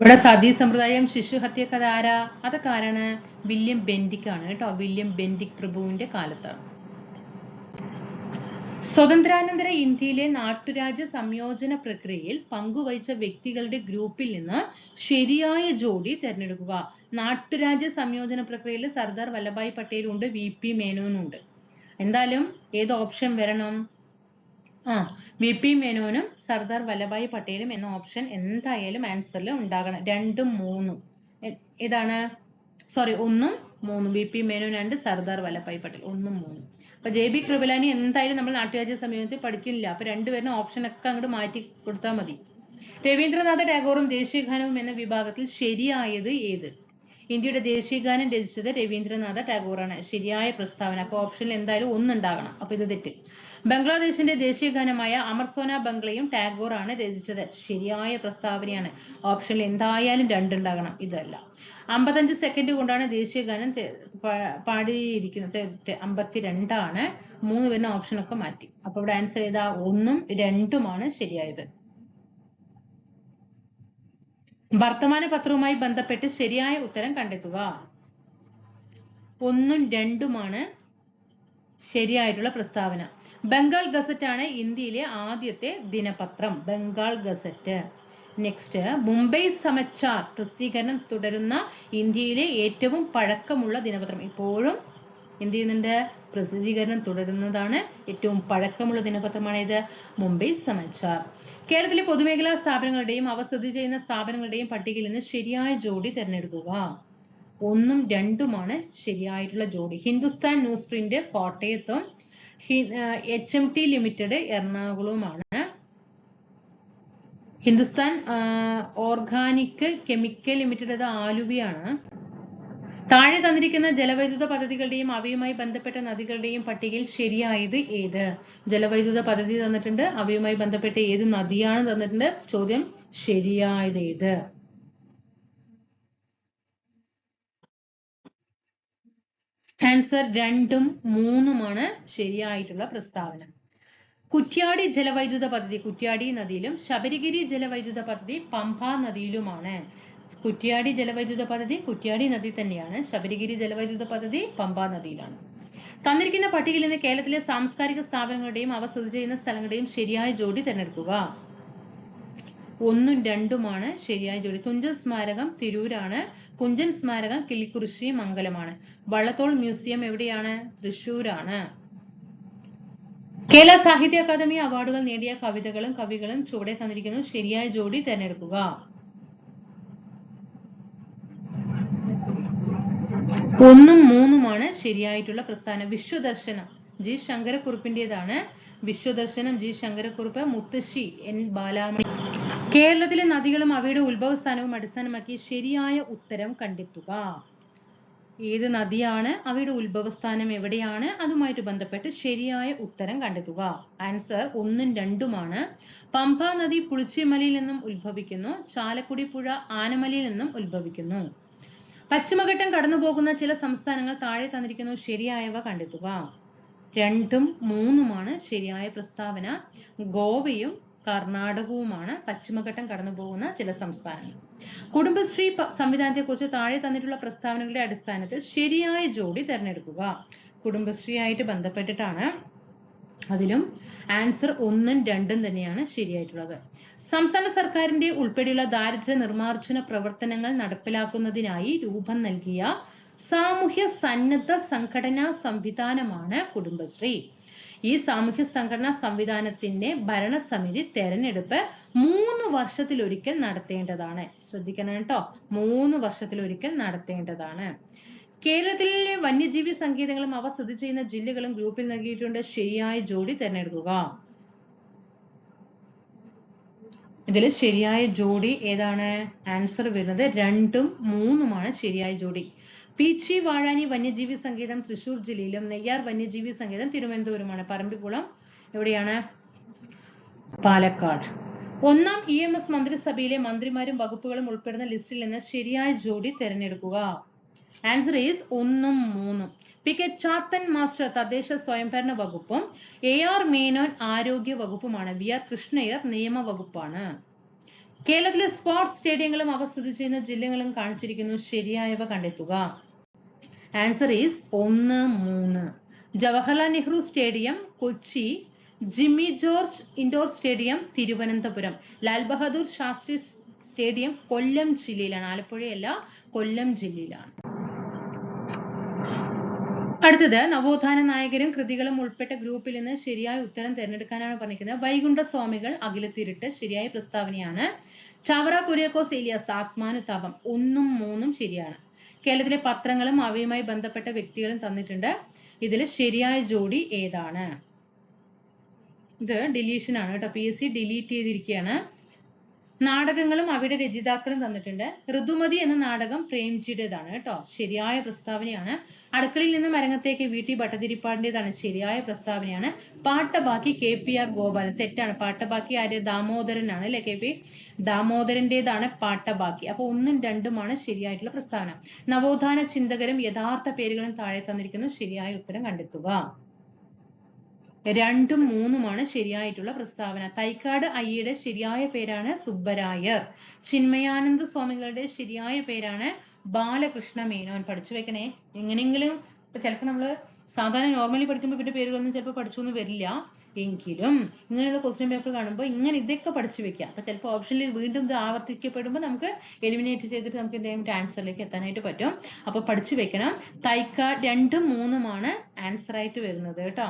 ഇവിടെ സതി സമ്പ്രദായം ശിശുഹത്യ കഥ ആരാ? അതൊക്കെ ആരാണ്? വില്യം ബെന്റിക് ആണ് കേട്ടോ. വില്യം ബെന്റിക് പ്രഭുവിന്റെ കാലത്താണ്. സ്വതന്ത്രാനന്തര ഇന്ത്യയിലെ നാട്ടുരാജ്യ സംയോജന പ്രക്രിയയിൽ പങ്കുവഹിച്ച വ്യക്തികളുടെ ഗ്രൂപ്പിൽ നിന്ന് ശരിയായ ജോഡി തിരഞ്ഞെടുക്കുക. നാട്ടുരാജ്യ സംയോജന പ്രക്രിയയിൽ സർദാർ വല്ലഭായ് പട്ടേലും ഉണ്ട്, VP മേനോനും ഉണ്ട്. എന്തായാലും ഏത് ഓപ്ഷൻ വരണം? VP മേനോനും സർദാർ വല്ലഭായ് പട്ടേലും എന്ന ഓപ്ഷൻ എന്തായാലും ആൻസറിൽ ഉണ്ടാകണം. 2ഉം 3ഉം ഏതാണ്? സോറി 1ഉം 3ഉം. VP മേനോൻ ആൻഡ് സർദാർ വല്ലഭായ് പട്ടേൽ 1ഉം 3ഉം. അപ്പൊ JB കൃപലാനി എന്തായാലും നമ്മൾ നാട്ടുരാജ്യ സംയോജനത്തിൽ പഠിക്കില്ല. അപ്പൊ രണ്ടുപേരും ഓപ്ഷൻ ഒക്കെ അങ്ങോട്ട് മാറ്റി കൊടുത്താൽ മതി. രവീന്ദ്രനാഥ ടാഗോറും ദേശീയഗാനവും എന്ന വിഭാഗത്തിൽ ശരിയായത് ഏത്? ഇന്ത്യയുടെ ദേശീയഗാനം രചിച്ചത് രവീന്ദ്രനാഥ ടാഗോറാണ്. ശരിയായ പ്രസ്താവന. അപ്പൊ ഓപ്ഷനിൽ എന്തായാലും 1 ഉണ്ടാകണം. അപ്പൊ ഇത് തെറ്റ്. ബംഗ്ലാദേശിന്റെ ദേശീയഗാനമായ അമർ സോന ബംഗ്ലയും ടാഗോർ ആണ് രചിച്ചത്. ശരിയായ പ്രസ്താവനയാണ്. ഓപ്ഷനിൽ എന്തായാലും 2 ഉണ്ടാകണം. ഇതല്ല. 55 സെക്കൻഡ് കൊണ്ടാണ് ദേശീയഗാനം പാടിയിരിക്കുന്നത്. 52 ആണ്. 3 വരുന്ന ഓപ്ഷൻ ഒക്കെ മാറ്റി. അപ്പൊ ഇവിടെ ആൻസർ ചെയ്താ 1ഉം 2ഉമാണ് ശരിയായത്. വർത്തമാന പത്രവുമായി ബന്ധപ്പെട്ട് ശരിയായ ഉത്തരം കണ്ടെത്തുക. 1ഉം 2ഉമാണ് ശരിയായിട്ടുള്ള പ്രസ്താവന. ബംഗാൾ ഗസറ്റ് ആണ് ഇന്ത്യയിലെ ആദ്യത്തെ ദിനപത്രം. ബംഗാൾ ഗസറ്റ്. നെക്സ്റ്റ്, മുംബൈ സമാചാർ പ്രസിദ്ധീകരണം തുടരുന്ന ഇന്ത്യയിലെ ഏറ്റവും പഴക്കമുള്ള ദിനപത്രം. ഇപ്പോഴും എന്ത് ചെയ്യുന്നുണ്ട്? പ്രസിദ്ധീകരണം തുടരുന്നതാണ്. ഏറ്റവും പഴക്കമുള്ള ദിനപത്രമാണ് ഇത്, മുംബൈ സമാചാർ. കേരളത്തിലെ പൊതുമേഖലാ സ്ഥാപനങ്ങളുടെയും അവ സ്ഥിതി ചെയ്യുന്ന സ്ഥാപനങ്ങളുടെയും പട്ടികയിൽ നിന്ന് ശരിയായ ജോഡി തിരഞ്ഞെടുക്കുക. 1ഉം 2ഉമാണ് ശരിയായിട്ടുള്ള ജോഡി. ഹിന്ദുസ്ഥാൻ ന്യൂസ് പ്രിന്റ് കോട്ടയത്തും HMT ലിമിറ്റഡ് എറണാകുളവുമാണ്. ഹിന്ദുസ്ഥാൻ ഓർഗാനിക് കെമിക്കൽ ലിമിറ്റഡ് ആലുവയാണ്. താഴെ തന്നിരിക്കുന്ന ജലവൈദ്യുത പദ്ധതികളുടെയും അവയുമായി ബന്ധപ്പെട്ട നദികളുടെയും പട്ടികയിൽ ശരിയായത് ഏത്? ജലവൈദ്യുത പദ്ധതി തന്നിട്ടുണ്ട്, അവയുമായി ബന്ധപ്പെട്ട ഏത് നദിയാണ് തന്നിട്ടുണ്ട്. ചോദ്യം ശരിയായത് ഏത്? ആൻസർ 2ഉം 3ഉമാണ് ശരിയായിട്ടുള്ള പ്രസ്താവന. കുറ്റ്യാടി ജലവൈദ്യുത പദ്ധതി കുറ്റ്യാടി നദിയിലും ശബരിഗിരി ജലവൈദ്യുത പദ്ധതി പമ്പ നദിയിലുമാണ്. കുറ്റ്യാടി ജലവൈദ്യുത പദ്ധതി കുറ്റ്യാടി നദി തന്നെയാണ്. ശബരിഗിരി ജലവൈദ്യുത പദ്ധതി പമ്പ നദിയിലാണ്. തന്നിരിക്കുന്ന പട്ടികയിൽ നിന്ന് കേരളത്തിലെ സാംസ്കാരിക സ്ഥാപനങ്ങളുടെയും അവ സ്ഥിതി ചെയ്യുന്ന സ്ഥലങ്ങളുടെയും ശരിയായ ജോഡി തിരഞ്ഞെടുക്കുക. 1ഉം 2ഉമാണ് ശരിയായ ജോഡി. തുഞ്ചൻ സ്മാരകം തിരൂരാണ്. കുഞ്ചൻ സ്മാരകം കിളിക്കുറിശി മംഗലമാണ്. വള്ളത്തോൾ മ്യൂസിയം എവിടെയാണ്? തൃശ്ശൂരാണ്. കേരള സാഹിത്യ അക്കാദമി അവാർഡുകൾ നേടിയ കവിതകളും കവികളും ചുവടെ തന്നിരിക്കുന്നു. ശരിയായ ജോഡി തിരഞ്ഞെടുക്കുക. 1ഉം 3ഉമാണ് ശരിയായിട്ടുള്ള പ്രസ്താവന. വിശ്വദർശനം ജി ശങ്കരക്കുറുപ്പിന്റേതാണ്. വിശ്വദർശനം ജി ശങ്കരക്കുറുപ്പ്. മുത്തശ്ശി N ബാലാമണി. കേരളത്തിലെ നദികളും അവയുടെ ഉത്ഭവസ്ഥാനവും അടിസ്ഥാനമാക്കി ശരിയായ ഉത്തരം കണ്ടെത്തുക. ഏത് നദിയാണ്, അവയുടെ ഉത്ഭവസ്ഥാനം എവിടെയാണ്, അതുമായിട്ട് ബന്ധപ്പെട്ട് ശരിയായ ഉത്തരം കണ്ടെത്തുക. ആൻസർ 1ഉം 2ഉമാണ്. പമ്പ നദി പുളിച്ചിമലയിൽ നിന്നും ഉത്ഭവിക്കുന്നു. ചാലക്കുടി പുഴ ആനമലയിൽ നിന്നും ഉത്ഭവിക്കുന്നു. പശ്ചിമഘട്ടം കടന്നുപോകുന്ന ചില സംസ്ഥാനങ്ങൾ താഴെ തന്നിരിക്കുന്നു. ശരിയായവ കണ്ടെത്തുക. 2ഉം 3ഉമാണ് ശരിയായ പ്രസ്താവന. ഗോവയും കർണാടകവുമാണ് പശ്ചിമഘട്ടം കടന്നുപോകുന്ന ചില സംസ്ഥാനങ്ങൾ. കുടുംബശ്രീ സംവിധാനത്തെ കുറിച്ച് താഴെ തന്നിട്ടുള്ള പ്രസ്താവനകളുടെ അടിസ്ഥാനത്തിൽ ശരിയായ ജോഡി തിരഞ്ഞെടുക്കുക. കുടുംബശ്രീ ആയിട്ട് ബന്ധപ്പെട്ടിട്ടാണ്. അതിലും ആൻസർ 1ഉം 2ഉം തന്നെയാണ് ശരിയായിട്ടുള്ളത്. സംസ്ഥാന സർക്കാരിന്റെ ഉൾപ്പെടെയുള്ള ദാരിദ്ര്യ നിർമ്മാർജ്ജന പ്രവർത്തനങ്ങൾ നടപ്പിലാക്കുന്നതിനായി രൂപം നൽകിയ സാമൂഹ്യ സന്നദ്ധ സംഘടനാ സംവിധാനമാണ് കുടുംബശ്രീ. ഈ സാമൂഹ്യ സംഘടനാ സംവിധാനത്തിന്റെ ഭരണസമിതി തെരഞ്ഞെടുപ്പ് 3 വർഷത്തിലൊരിക്കൽ നടത്തേണ്ടതാണ്. ശ്രദ്ധിക്കണം കേട്ടോ, 3 വർഷത്തിലൊരിക്കൽ നടത്തേണ്ടതാണ്. കേരളത്തിലെ വന്യജീവി സങ്കേതങ്ങളും അവ സ്ഥിതി ചെയ്യുന്ന ജില്ലകളും ഗ്രൂപ്പിൽ നൽകിയിട്ടുണ്ട്. ശരിയായ ജോഡി തിരഞ്ഞെടുക്കുക. ഇതിൽ ശരിയായ ജോഡി ഏതാണ്? ആൻസർ വരുന്നത് 2ഉം 3ഉമാണ് ശരിയായ ജോഡി. പീച്ചി വാഴാനി വന്യജീവി സങ്കേതം തൃശൂർ ജില്ലയിലും നെയ്യാർ വന്യജീവി സങ്കേതം തിരുവനന്തപുരമാണ്. പറമ്പിക്കുളം എവിടെയാണ്? പാലക്കാട്. 1ാം EMS മന്ത്രിസഭയിലെ മന്ത്രിമാരും വകുപ്പുകളും ഉൾപ്പെടുന്ന ലിസ്റ്റിൽ നിന്ന് ശരിയായ ജോഡി തിരഞ്ഞെടുക്കുക. ആൻസർ ഈസ് 1ഉം 3ഉം. PK ചാത്തൻ മാസ്റ്റർ തദ്ദേശ സ്വയംഭരണ വകുപ്പും AR മേനോൻ ആരോഗ്യ വകുപ്പുമാണ്. VR കൃഷ്ണയ്യർ നിയമ വകുപ്പാണ്. കേരളത്തിലെ സ്പോർട്സ് സ്റ്റേഡിയങ്ങളും അവ സ്ഥിതി ചെയ്യുന്ന ജില്ലകളും കാണിച്ചിരിക്കുന്നു. ശരിയായവ കണ്ടെത്തുക. Answer is 1, 3. Jawaharlal Nehru Stadium Kochi, Jimmy George Indoor Stadium Thiruvananthapuram, Lal Bahadur Shastri Stadium Kollam ജില്ലയിലാണ്. ആലപ്പുഴയല്ല, കൊല്ലം ജില്ലയിലാണ്. അടുത്തത് നവോത്ഥാന നായകരും കൃതികളും ഉൾപ്പെട്ട ഗ്രൂപ്പിൽ നിന്ന് ശരിയായ ഉത്തരം തിരഞ്ഞെടുക്കാനാണ് പറഞ്ഞിരിക്കുന്നത്. വൈകുണ്ഠ സ്വാമികൾ അഖിലത്തിരുട്ട് ശരിയായ പ്രസ്താവനയാണ്. ചാവറ കുര്യാക്കോസ് ഏലിയാസ് ആത്മാനുതാപം 1ഉം 3ഉം ശരിയാണ്. കേരളത്തിലെ പത്രങ്ങളും അവയുമായി ബന്ധപ്പെട്ട വ്യക്തികളും തന്നിട്ടുണ്ട്. ഇതിൽ ശരിയായ ജോഡി ഏതാണ്? ഇത് ഡിലീഷൻ ആണ് കേട്ടോ, PSC ഡിലീറ്റ് ചെയ്തിരിക്കുകയാണ്. നാടകങ്ങളും അവയുടെ രചയിതാക്കളും തന്നിട്ടുണ്ട്. ഋതുമതി എന്ന നാടകം പ്രേംജിയുടേതാണ് കേട്ടോ, ശരിയായ പ്രസ്താവനയാണ്. അടുക്കളയിൽ നിന്നും അരങ്ങത്തേക്ക് VT ഭട്ടതിരിപ്പാടിന്റേതാണ്, ശരിയായ പ്രസ്താവനയാണ്. പാട്ടബാക്കി KPR ഗോപാലൻ, തെറ്റാണ്. പാട്ടബാക്കി ആര്? ദാമോദരനാണ് അല്ലെ, KP ദാമോദരന്റേതാണ് പാട്ടബാക്കി. അപ്പൊ 1ഉം 2ഉമാണ് ശരിയായിട്ടുള്ള പ്രസ്താവന. നവോത്ഥാന ചിന്തകരും യഥാർത്ഥ പേരുകളും താഴെ തന്നിരിക്കുന്നു. ശരിയായ ഉത്തരം കണ്ടെത്തുക. 2ഉം 3ഉമാണ് ശരിയായിട്ടുള്ള പ്രസ്താവന. തൈക്കാട് അയ്യയുടെ ശരിയായ പേരാണ് സുബ്ബരായർ. ചിന്മയാനന്ദ സ്വാമികളുടെ ശരിയായ പേരാണ് ബാലകൃഷ്ണ മേനോൻ. പഠിച്ചു വെക്കണേ. എങ്ങനെയെങ്കിലും ചിലപ്പോൾ നമ്മള് സാധാരണ നോർമലി പഠിക്കുമ്പോൾ ഇവരുടെ പേരുകളൊന്നും ചിലപ്പോൾ പഠിച്ചു എന്ന് വരില്ല. എങ്കിലും ഇങ്ങനെയുള്ള ക്വസ്റ്റ്യൻ പേപ്പർ കാണുമ്പോൾ ഇങ്ങനെ ഇതൊക്കെ പഠിച്ചു വെക്കാം. അപ്പൊ ചിലപ്പോൾ ഓപ്ഷനിൽ വീണ്ടും ഇത് ആവർത്തിക്കപ്പെടുമ്പോൾ നമുക്ക് എലിമിനേറ്റ് ചെയ്തിട്ട് നമുക്ക് എന്തെങ്കിലും ആൻസറിലേക്ക് എത്താനായിട്ട് പറ്റും. അപ്പൊ പഠിച്ചു വെക്കണം. തൈക്കാട് 2ഉം 3ഉമാണ് ആൻസർ ആയിട്ട് വരുന്നത് കേട്ടോ.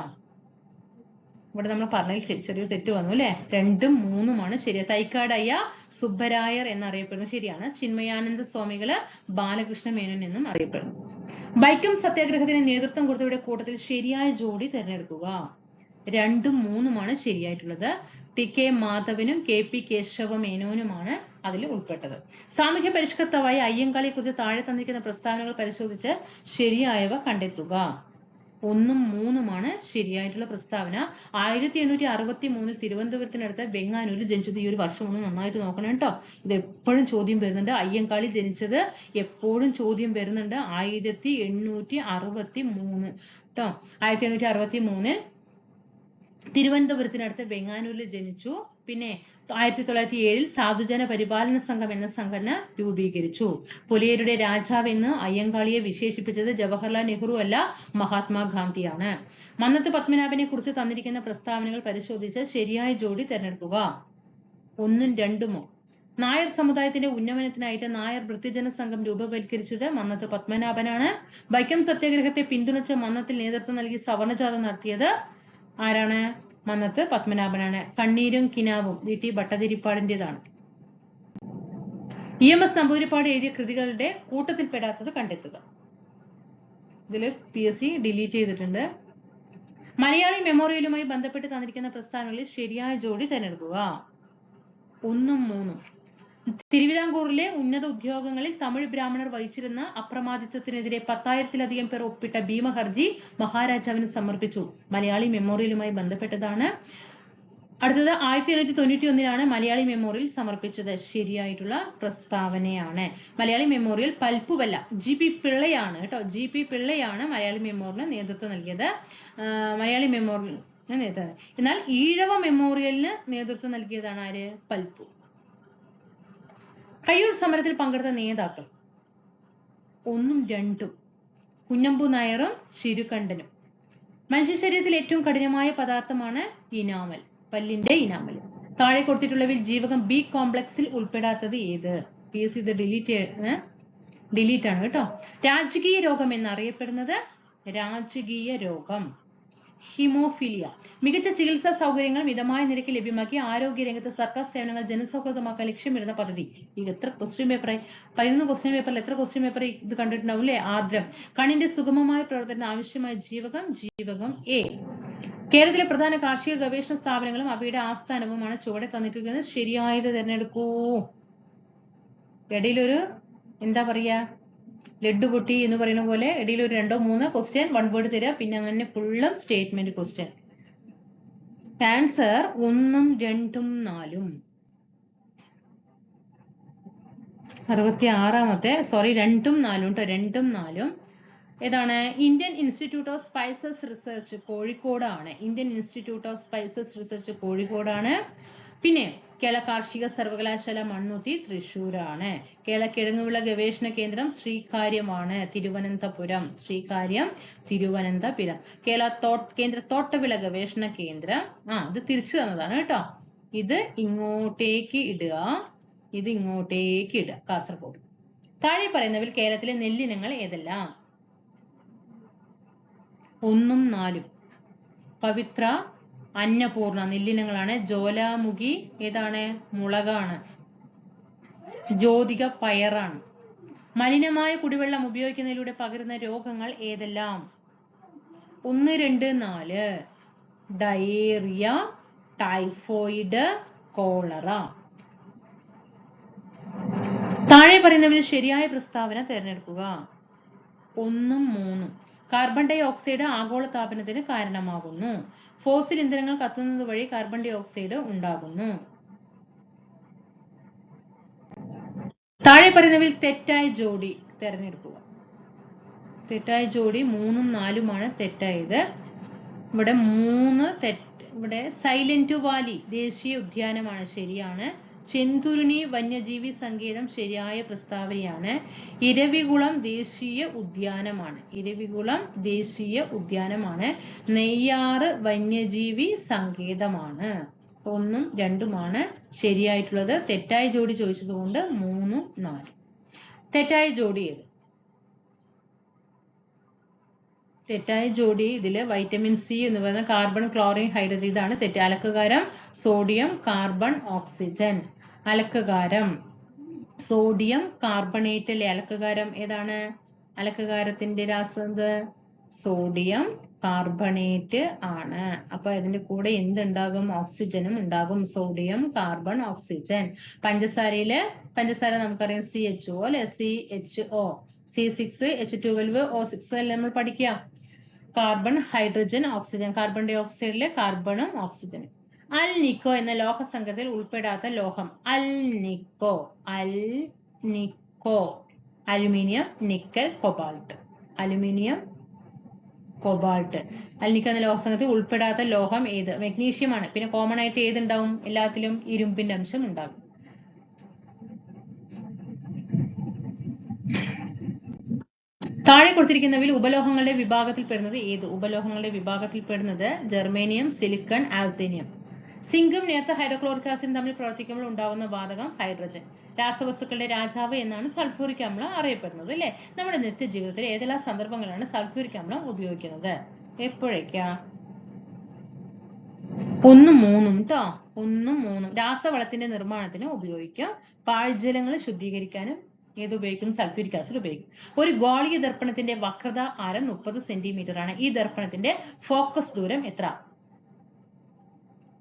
ഇവിടെ നമ്മൾ പറഞ്ഞതിൽ ചെറിയൊരു തെറ്റ് വന്നു അല്ലെ. 2ഉം 3ഉമാണ് ശരി. തൈക്കാട് അയ്യ സുബ്ബരായർ എന്നറിയപ്പെടുന്നു, ശരിയാണ്. ചിന്മയാനന്ദ സ്വാമികള് ബാലകൃഷ്ണ മേനോൻ എന്നും അറിയപ്പെടുന്നു. വൈക്കം സത്യാഗ്രഹത്തിന് നേതൃത്വം കൊടുത്തവരുടെ കൂട്ടത്തിൽ ശരിയായ ജോഡി തിരഞ്ഞെടുക്കുക. 2ഉം 3ഉമാണ് ശരിയായിട്ടുള്ളത്. TK മാധവനും KP കേശവ മേനോനുമാണ് അതിൽ ഉൾപ്പെട്ടത്. സാമൂഹ്യ പരിഷ്കർത്താവായ അയ്യങ്കാളിയെ കുറിച്ച് താഴെ തന്നിരിക്കുന്ന പ്രസ്താവനകൾ പരിശോധിച്ച് ശരിയായവ കണ്ടെത്തുക. 1ഉം 3ഉമാണ് ശരിയായിട്ടുള്ള പ്രസ്താവന. 1863 തിരുവനന്തപുരത്തിനടുത്ത് വെങ്ങാനൂരിൽ ജനിച്ചത്. ഈ ഒരു വർഷം ഒന്ന് നന്നായിട്ട് നോക്കണം കേട്ടോ. ഇത് എപ്പോഴും ചോദ്യം വരുന്നുണ്ട്. അയ്യങ്കാളി ജനിച്ചത് എപ്പോഴും ചോദ്യം വരുന്നുണ്ട്. 1863 കേട്ടോ. 1863 തിരുവനന്തപുരത്തിനടുത്ത് വെങ്ങാനൂരിൽ ജനിച്ചു. പിന്നെ 1907 സാധുജന പരിപാലന സംഘം എന്ന സംഘടന രൂപീകരിച്ചു. പുലയരുടെ രാജാവ് എന്ന് അയ്യങ്കാളിയെ വിശേഷിപ്പിച്ചത് ജവഹർലാൽ നെഹ്റു അല്ല, മഹാത്മാഗാന്ധിയാണ്. മന്നത്ത് പത്മനാഭനെ കുറിച്ച് തന്നിരിക്കുന്ന പ്രസ്താവനകൾ പരിശോധിച്ച് ശരിയായ ജോഡി തിരഞ്ഞെടുക്കുക. 1ഉം 2ഉമോ? നായർ സമുദായത്തിന്റെ ഉന്നമനത്തിനായിട്ട് നായർ വൃത്തിജന സംഘം രൂപവൽക്കരിച്ചത് മന്നത്ത് പത്മനാഭനാണ്. വൈക്കം സത്യാഗ്രഹത്തെ പിന്തുണച്ച് മന്നത്തിൽ നേതൃത്വം നൽകി സവർണജാഥ നടത്തിയത് ആരാണ്? മന്നത്ത് പത്മനാഭനാണ്. കണ്ണീരും കിനാവും VT ഭട്ടതിരിപ്പാടിന്റേതാണ്. EMS നമ്പൂതിരിപ്പാട് എഴുതിയ കൃതികളുടെ കൂട്ടത്തിൽപ്പെടാത്തത് കണ്ടെത്തുക. ഇതില് PSC ഡിലീറ്റ് ചെയ്തിട്ടുണ്ട്. മലയാളി മെമ്മോറിയലുമായി ബന്ധപ്പെട്ട് തന്നിരിക്കുന്ന പ്രസ്താവനകളിൽ ശരിയായ ജോഡി തിരഞ്ഞെടുക്കുക. 1ഉം 3ഉം. തിരുവിതാംകൂറിലെ ഉന്നത ഉദ്യോഗങ്ങളിൽ തമിഴ് ബ്രാഹ്മണർ വഹിച്ചിരുന്ന അപ്രമാദിത്വത്തിനെതിരെ 10,000-ലധികം പേർ ഒപ്പിട്ട ഭീമഹർജി മഹാരാജാവിന് സമർപ്പിച്ചു. മലയാളി മെമ്മോറിയലുമായി ബന്ധപ്പെട്ടതാണ്. അടുത്തത് 1891 മലയാളി മെമ്മോറിയൽ സമർപ്പിച്ചത്. ശരിയായിട്ടുള്ള പ്രസ്താവനയാണ്. മലയാളി മെമ്മോറിയൽ പൽപ്പുവല്ല, GP പിള്ളയാണ് കേട്ടോ. GP പിള്ളയാണ് മലയാളി മെമ്മോറിയലിന് നേതൃത്വം നൽകിയത്. മലയാളി മെമ്മോറിയൽ എന്നാൽ ഈഴവ മെമ്മോറിയലിന് നേതൃത്വം നൽകിയതാണ് ആര്? പൽപ്പു. കയ്യൂർ സമരത്തിൽ പങ്കെടുത്ത നേതാക്കൾ 1ഉം 2ഉം. കുഞ്ഞമ്പു നായരും ചിരുകണ്ഠനും. മനുഷ്യ ശരീരത്തിൽ ഏറ്റവും കഠിനമായ പദാർത്ഥമാണ് ഇനാമൽ, പല്ലിന്റെ ഇനാമൽ. താഴെ കൊടുത്തിട്ടുള്ളവയിൽ ജീവകം B കോംപ്ലക്സിൽ ഉൾപ്പെടാത്തത് ഏത്? PSC ഇത് ഡിലീറ്റ് ഡിലീറ്റ് ആണ് കേട്ടോ. രാജകീയ രോഗം എന്നറിയപ്പെടുന്നത് രാജകീയ രോഗം. ഹിമോഫീലിയ. മികച്ച ചികിത്സാ സൗകര്യങ്ങൾ മിതമായ നിരക്കിൽ ലഭ്യമാക്കി ആരോഗ്യരംഗത്ത് സർക്കാർ സേവനങ്ങൾ ജനസൗഹൃദമാക്കാൻ ലക്ഷ്യമിടുന്ന പദ്ധതി. ഇത് എത്ര ക്വസ്റ്റ്യൻ പേപ്പറായി? 11 ക്വസ്റ്റ്യൻ പേപ്പറിൽ എത്ര ക്വസ്റ്റ്യൻ പേപ്പർ ഇത് കണ്ടിട്ടുണ്ടാവും അല്ലേ? ആർദ്രം. കണ്ണിന്റെ സുഗമമായ പ്രവർത്തനത്തിന് ആവശ്യമായ ജീവകം ജീവകം എ. കേരളത്തിലെ പ്രധാന കാർഷിക ഗവേഷണ സ്ഥാപനങ്ങളും അവയുടെ ആസ്ഥാനവുമാണ് ചുവടെ തന്നിട്ടിരിക്കുന്നത്. ശരിയായത് തിരഞ്ഞെടുക്കൂ. ഇടയിലൊരു എന്താ പറയാ, ലഡ്ഡു പൊട്ടി എന്ന് പറയുന്ന പോലെ ഇടയിൽ ഒരു 2-3 ക്വസ്റ്റ്യൻ 1 വേർഡ് തരിക, പിന്നെ അങ്ങനെ ഫുള്ളും സ്റ്റേറ്റ്മെന്റ് ക്വസ്റ്റ്യൻ. ആൻസർ 1, 2, 4. 66-മത്തെ 2, 4 കേട്ടോ, 2, 4. ഏതാണ്? Indian Institute of Spices Research കോഴിക്കോടാണ്. Indian Institute of Spices Research കോഴിക്കോടാണ്. പിന്നെ കേരള കാർഷിക സർവകലാശാല മണ്ണുത്തി തൃശ്ശൂരാണ്. കേരള കിഴങ്ങുവിള ഗവേഷണ കേന്ദ്രം ശ്രീകാര്യമാണ്, തിരുവനന്തപുരം. ശ്രീകാര്യം, തിരുവനന്തപുരം. കേരള കേന്ദ്ര തോട്ടവിള ഗവേഷണ കേന്ദ്രം, ഇത് തിരിച്ചു തന്നതാണ് കേട്ടോ. ഇത് ഇങ്ങോട്ടേക്ക് ഇടുക, ഇത് ഇങ്ങോട്ടേക്ക് ഇടുക, കാസർഗോഡ്. താഴെ പറയുന്നവയിൽ കേരളത്തിലെ നെല്ലിനങ്ങൾ ഏതെല്ലാം? 1, 4. പവിത്ര, അന്നപൂർണ നെല്ലിനങ്ങളാണ്. ജ്വാലാമുഖി ഏതാണ്? മുളകാണ്. ജ്യോതിക പയറാണ്. മലിനമായ കുടിവെള്ളം ഉപയോഗിക്കുന്നതിലൂടെ പകരുന്ന രോഗങ്ങൾ ഏതെല്ലാം? 1, 2, 4. Diarrhoea, typhoid, cholera. താഴെ പറയുന്നവയിൽ ശരിയായ പ്രസ്താവന തിരഞ്ഞെടുക്കുക. 1, 3. കാർബൺ ഡൈ ഓക്സൈഡ് ആഗോളതാപനത്തിന് കാരണമാകുന്നു. ഫോസിൽ ഇന്ധനങ്ങൾ കത്തുന്നത് വഴി കാർബൺ ഡൈ ഓക്സൈഡ് ഉണ്ടാകുന്നു. താഴെ പറയുന്നവയിൽ തെറ്റായ ജോഡി തിരഞ്ഞെടുക്കുക. തെറ്റായ ജോഡി 3, 4 തെറ്റായത്. ഇവിടെ 3 തെറ്റ്. ഇവിടെ സൈലന്റ് വാലി ദേശീയ ഉദ്യാനമാണ്, ശരിയാണ്. ചെന്തുരുണി വന്യജീവി സങ്കേതം ശരിയായ പ്രസ്താവനയാണ്. ഇരവികുളം ദേശീയ ഉദ്യാനമാണ്. ഇരവികുളം ദേശീയ ഉദ്യാനമാണ്. നെയ്യാറ് വന്യജീവി സങ്കേതമാണ്. 1, 2 ശരിയായിട്ടുള്ളത്. തെറ്റായ ജോഡി ചോദിച്ചത് കൊണ്ട് 3, 4. തെറ്റായ ജോഡി ഏത്? തെറ്റായ ജോഡി ഇതില് വൈറ്റമിൻ സി എന്ന് പറയുന്ന കാർബൺ ക്ലോറിൻ ഹൈഡ്രജൻ, ഇതാണ് തെറ്റ്. അലക്കുകാരം സോഡിയം കാർബൺ ഓക്സിജൻ. അലക്കുകാരം സോഡിയം കാർബണേറ്റ് അല്ലെ അലക്കുകാരം? ഏതാണ് അലക്കുകാരത്തിന്റെ രാസം? സോഡിയം കാർബണേറ്റ് ആണ്. അപ്പൊ ഇതിന്റെ കൂടെ എന്തുണ്ടാകും? ഓക്സിജനും ഉണ്ടാകും. Sodium carbon oxygen. പഞ്ചസാര നമുക്കറിയാം CHO അല്ലെ, CHO, C6H12 O6 അല്ലെ നമ്മൾ പഠിക്കുക. കാർബൺ ഹൈഡ്രജൻ ഓക്സിജൻ, കാർബൺ ഡൈ ഓക്സൈഡിലെ കാർബണും ഓക്സിജനും. അൽ നിക്കോ എന്ന ലോഹ സംഘത്തിൽ ഉൾപ്പെടാത്ത ലോഹം? Alnico, aluminium, nickel, cobalt. Aluminium, cobalt. Alnico എന്ന ലോഹ സംഘത്തിൽ ഉൾപ്പെടാത്ത ലോഹം ഏത്? മെഗ്നീഷ്യം ആണ്. പിന്നെ കോമൺ ആയിട്ട് ഏതുണ്ടാവും? എല്ലാത്തിലും ഇരുമ്പിന്റെ അംശം ഉണ്ടാകും. താഴെ കൊടുത്തിരിക്കുന്നവയിൽ ഉപലോഹങ്ങളുടെ വിഭാഗത്തിൽ പെടുന്നത് ഏത്? ഉപലോഹങ്ങളുടെ വിഭാഗത്തിൽ പെടുന്നത് ജെർമേനിയം, സിലിക്കൺ, ആൽസേനിയം. സിങ്കും നേർത്ത ഹൈഡ്രോക്ലോറിക് ആസിഡും തമ്മിൽ പ്രവർത്തിക്കുമ്പോൾ ഉണ്ടാകുന്ന വാതകം ഹൈഡ്രജൻ. രാസവസ്തുക്കളുടെ രാജാവ് എന്നാണ് സൾഫ്യൂരിക് അമ്ലം അറിയപ്പെടുന്നത് അല്ലെ? നമ്മുടെ നിത്യജീവിതത്തിൽ ഏതെല്ലാം സന്ദർഭങ്ങളാണ് സൾഫ്യൂരിക് അമ്ലം ഉപയോഗിക്കുന്നത്? എപ്പോഴേക്കാ? 1, 3 കേട്ടോ. 1, 3. രാസവളത്തിന്റെ നിർമ്മാണത്തിന് ഉപയോഗിക്കും. പാഴ്ജലങ്ങൾ ശുദ്ധീകരിക്കാനും ഏത് ഉപയോഗിക്കും? സൾഫ്യൂരിക് ആസിഡ് ഉപയോഗിക്കും. ഒരു ഗോളീയ ദർപ്പണത്തിന്റെ വക്രത ആരം 30 സെന്റിമീറ്റർ ആണ്. ഈ ദർപ്പണത്തിന്റെ ഫോക്കസ് ദൂരം എത്ര?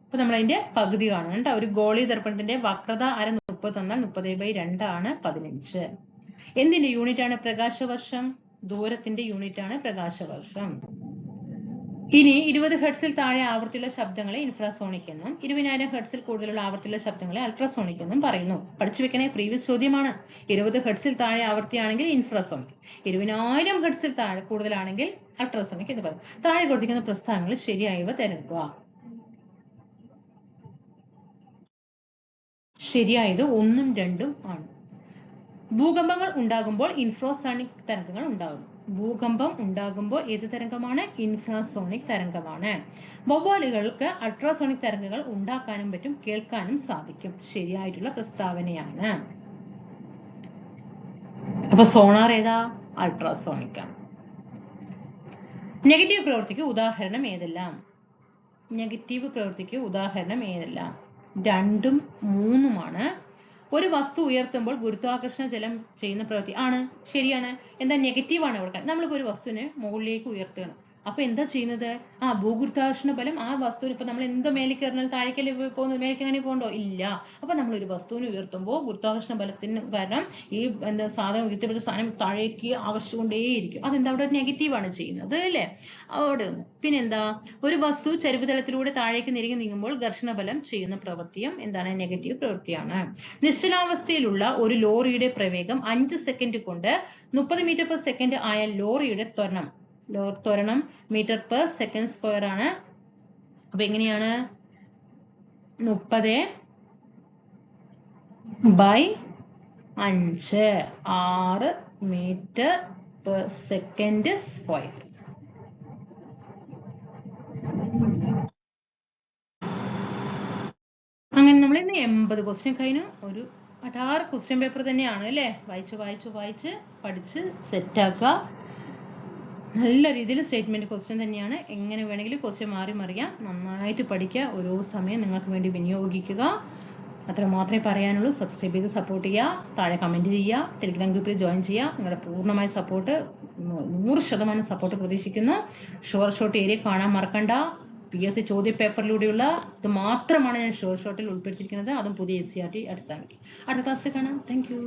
അപ്പൊ നമ്മൾ അതിന്റെ പകുതി കാണും കേട്ടോ. ഒരു ഗോളീയ ദർപ്പണത്തിന്റെ വക്രത ആരം 30 തന്നാൽ 30/2 ആണ് 15. എന്തിന്റെ യൂണിറ്റ് ആണ്? പ്രകാശവർഷം. ദൂരത്തിന്റെ യൂണിറ്റ് ആണ് പ്രകാശവർഷം. ഇനി 20 ഹെർട്സിൽ താഴെ ആവൃത്തിയുള്ള ശബ്ദങ്ങളെ ഇൻഫ്രാസോണിക് എന്നും 20,000 ഹെർട്സിൽ കൂടുതലുള്ള ആവൃത്തിയുള്ള ശബ്ദങ്ങളെ അൾട്രാസോണിക് എന്നും പറയുന്നു. പഠിച്ചു വെക്കണേ, പ്രീവിയസ് ചോദ്യമാണ്. 20 ഹെർട്സിൽ താഴെ ആവൃത്തിയാണെങ്കിൽ ഇൻഫ്രാസോണിക്, 20,000 ഹെർട്സിൽ താഴെ കൂടുതലാണെങ്കിൽ അൾട്രാസോണിക് എന്ന് പറയും. താഴെ കൊടുത്തിരിക്കുന്ന പ്രസ്താവനകൾ ശരിയായവ തിരഞ്ഞെടുക്കുക. ശരിയായത് 1, 2 ആണ്. ഭൂകമ്പങ്ങൾ ഉണ്ടാകുമ്പോൾ ഇൻഫ്രാസോണിക് തരംഗങ്ങൾ ഉണ്ടാകും. ഭൂകമ്പം ഉണ്ടാകുമ്പോൾ ഏത് തരംഗമാണ്? ഇൻഫ്രാസോണിക് തരംഗമാണ്. വവ്വാലുകൾക്ക് അൾട്രാസോണിക് തരംഗങ്ങൾ ഉണ്ടാക്കാനും പറ്റും, കേൾക്കാനും സാധിക്കും. ശരിയായിട്ടുള്ള പ്രസ്താവനയാണ്. അപ്പൊ സോണാർ ഏതാ? അൾട്രാസോണിക് ആണ്. നെഗറ്റീവ് പ്രവൃത്തിക്ക് ഉദാഹരണം ഏതെല്ലാം? നെഗറ്റീവ് പ്രവൃത്തിക്ക് ഉദാഹരണം ഏതെല്ലാം? 2ഉം 3ഉമാണ്. ഒരു വസ്തു ഉയർത്തുമ്പോൾ ഗുരുത്വാകർഷണ ജലം ചെയ്യുന്ന പ്രവൃത്തി ആണ്. ശരിയാണ്. എന്താ നെഗറ്റീവ് ആണ് ഇവിടെ? നമ്മളിപ്പോ ഒരു വസ്തുവിനെ മുകളിലേക്ക് ഉയർത്തുകയാണ്. അപ്പൊ എന്താ ചെയ്യുന്നത്? ഭൂഗുരുത്വാകർഷണ ബലം ആ വസ്തുവിന്, ഇപ്പൊ നമ്മൾ എന്തോ മേലേക്ക് എറിഞ്ഞാൽ താഴേക്കല്ലേ പോകുന്നത്? മേലേക്ക് അങ്ങനെ പോകണ്ടോ? ഇല്ല. അപ്പൊ നമ്മൾ ഒരു വസ്തുവിനെ ഉയർത്തുമ്പോൾ ഗുരുത്വാകർഷണ ബലത്തിന് കാരണം ഈ സാധനം ഉയർത്തിപ്പിടിച്ച സാധനം താഴേക്ക് ആവശ്യകൊണ്ടേയിരിക്കും. അതെന്താ? അവിടെ നെഗറ്റീവ് ആണ് ചെയ്യുന്നത് അല്ലേ? അവിടെ പിന്നെന്താ? ഒരു വസ്തു ചരിവുതലത്തിലൂടെ താഴേക്ക് നിരങ്ങി നീങ്ങുമ്പോൾ ഘർഷണ ബലം ചെയ്യുന്ന പ്രവൃത്തിയും എന്താണ്? നെഗറ്റീവ് പ്രവൃത്തിയാണ്. നിശ്ചലാവസ്ഥയിലുള്ള ഒരു ലോറിയുടെ പ്രവേഗം 5 സെക്കൻഡ് കൊണ്ട് 30 മീറ്റർ/സെക്കൻഡ് ആയ ലോറിയുടെ ത്വരണം മീറ്റർ/സെക്കൻഡ് ആണ്. അപ്പൊ എങ്ങനെയാണ്? 30/5 6 മീറ്റർ/സെക്കൻഡ് സ്ക്വയർ. അങ്ങനെ നമ്മൾ ഇന്ന് 80 ക്വസ്റ്റ്യൻ കഴിഞ്ഞു. ഒരു 16 ക്വസ്റ്റ്യൻ പേപ്പർ തന്നെയാണ് അല്ലേ? വായിച്ച് പഠിച്ച് സെറ്റാക്കുക. നല്ല രീതിയിൽ സ്റ്റേറ്റ്മെന്റ് ക്വസ്റ്റ്യൻ തന്നെയാണ്. എങ്ങനെ വേണമെങ്കിലും ക്വസ്റ്റ്യൻ മാറി മറിയാം. നന്നായിട്ട് പഠിക്കുക. ഓരോ സമയം നിങ്ങൾക്ക് വേണ്ടി വിനിയോഗിക്കുക. അത്ര മാത്രമേ പറയാനുള്ളൂ. സബ്സ്ക്രൈബ് ചെയ്ത് സപ്പോർട്ട് ചെയ്യുക. താഴെ കമന്റ് ചെയ്യുക. ടെലിഗ്രാം ഗ്രൂപ്പിൽ ജോയിൻ ചെയ്യുക. നിങ്ങളുടെ പൂർണ്ണമായ സപ്പോർട്ട്, 100% സപ്പോർട്ട് പ്രതീക്ഷിക്കുന്നു. ഷോർട്ട് ഏരിയ കാണാൻ മറക്കണ്ട. PSC ചോദ്യ പേപ്പറിലൂടെയുള്ള ഇത് മാത്രമാണ് ഞാൻ ഷോർട്ടിൽ ഉൾപ്പെടുത്തിയിരിക്കുന്നത്. അതും പുതിയ SCERT അടിസ്ഥാനമാക്കി. അടുത്ത ക്ലാസ്സിൽ കാണാം. Thank you.